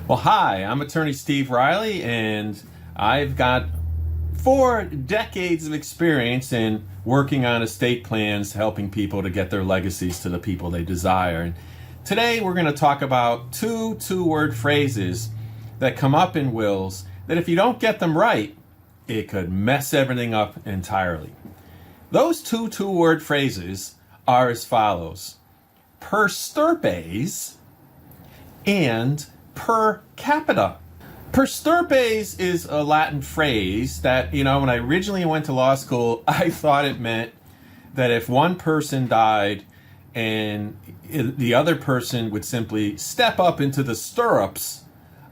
Well, hi, I'm attorney Steve Reilly, and I've got 4 decades of experience in working on estate plans, helping people to get their legacies to the people they desire. And today we're going to talk about two-word phrases that come up in wills that if you don't get them right, it could mess everything up entirely. Those two-word phrases are as follows: per stirpes and per capita. Per stirpes is a Latin phrase that, when I originally went to law school, I thought it meant that if one person died and the other person would simply step up into the stirrups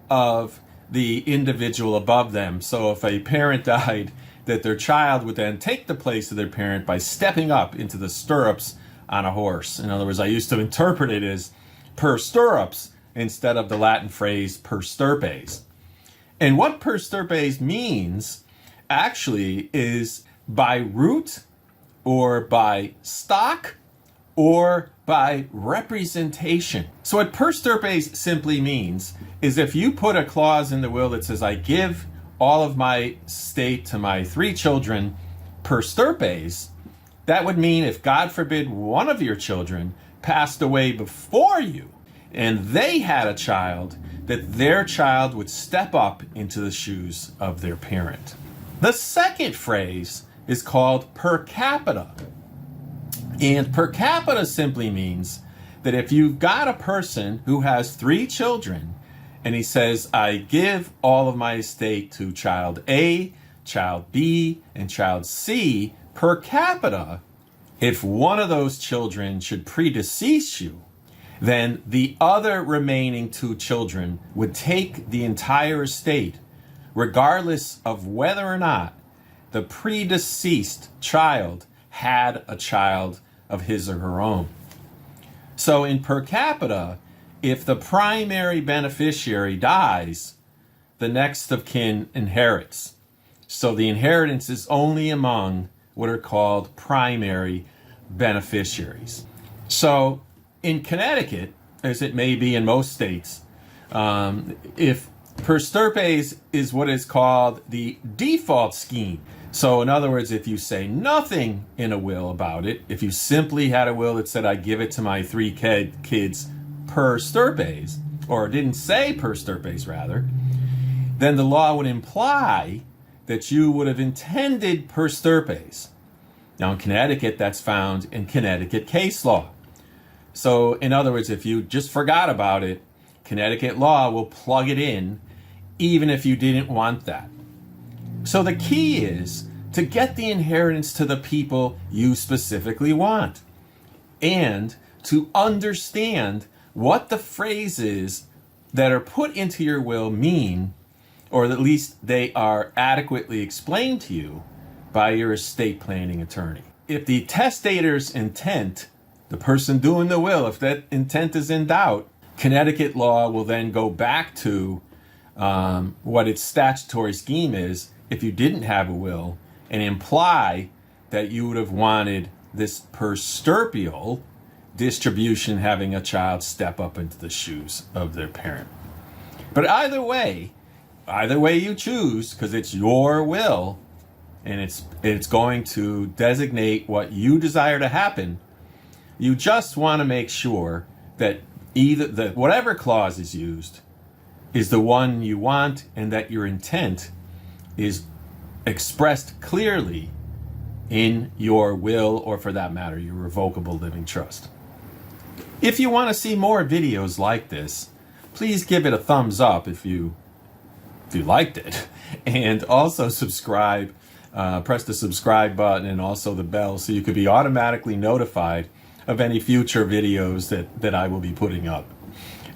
of the individual above them. So if a parent died, that their child would then take the place of their parent by stepping up into the stirrups on a horse. In other words, I used to interpret it as per stirrups instead of the Latin phrase per stirpes. And what per stirpes means actually is by root or by stock or by representation. So what per stirpes simply means is if you put a clause in the will that says, I give all of my estate to my 3 children per stirpes, that would mean if, God forbid, one of your children passed away before you and they had a child, that their child would step up into the shoes of their parent. The second phrase is called per capita. And per capita simply means that if you've got a person who has 3 children and he says, I give all of my estate to child A, child B, and child C, per capita, if one of those children should predecease you, then the other remaining 2 children would take the entire estate, regardless of whether or not the predeceased child had a child of his or her own. So in per capita, if the primary beneficiary dies, the next of kin inherits. So the inheritance is only among what are called primary beneficiaries. So in Connecticut, as it may be in most states, if per stirpes is what is called the default scheme. So in other words, if you say nothing in a will about it, if you simply had a will that said, I give it to my 3 kids per stirpes, or didn't say per stirpes rather, then the law would imply that you would have intended per stirpes. Now in Connecticut, that's found in Connecticut case law. So in other words, if you just forgot about it, Connecticut law will plug it in even if you didn't want that. So the key is to get the inheritance to the people you specifically want and to understand what the phrases that are put into your will mean, or at least they are adequately explained to you by your estate planning attorney. If the testator's intent, the person doing the will, if that intent is in doubt, Connecticut law will then go back to what its statutory scheme is if you didn't have a will and imply that you would have wanted this per stirpial distribution having a child step up into the shoes of their parent. But either way you choose, because it's your will and it's going to designate what you desire to happen, you just want to make sure that whatever clause is used is the one you want and that your intent is expressed clearly in your will, or for that matter, your revocable living trust. If you want to see more videos like this, please give it a thumbs up if you liked it, and also subscribe. Press the subscribe button and also the bell so you could be automatically notified of any future videos that I will be putting up.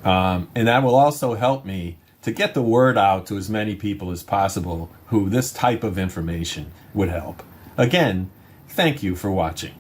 And that will also help me to get the word out to as many people as possible who this type of information would help. Again, thank you for watching.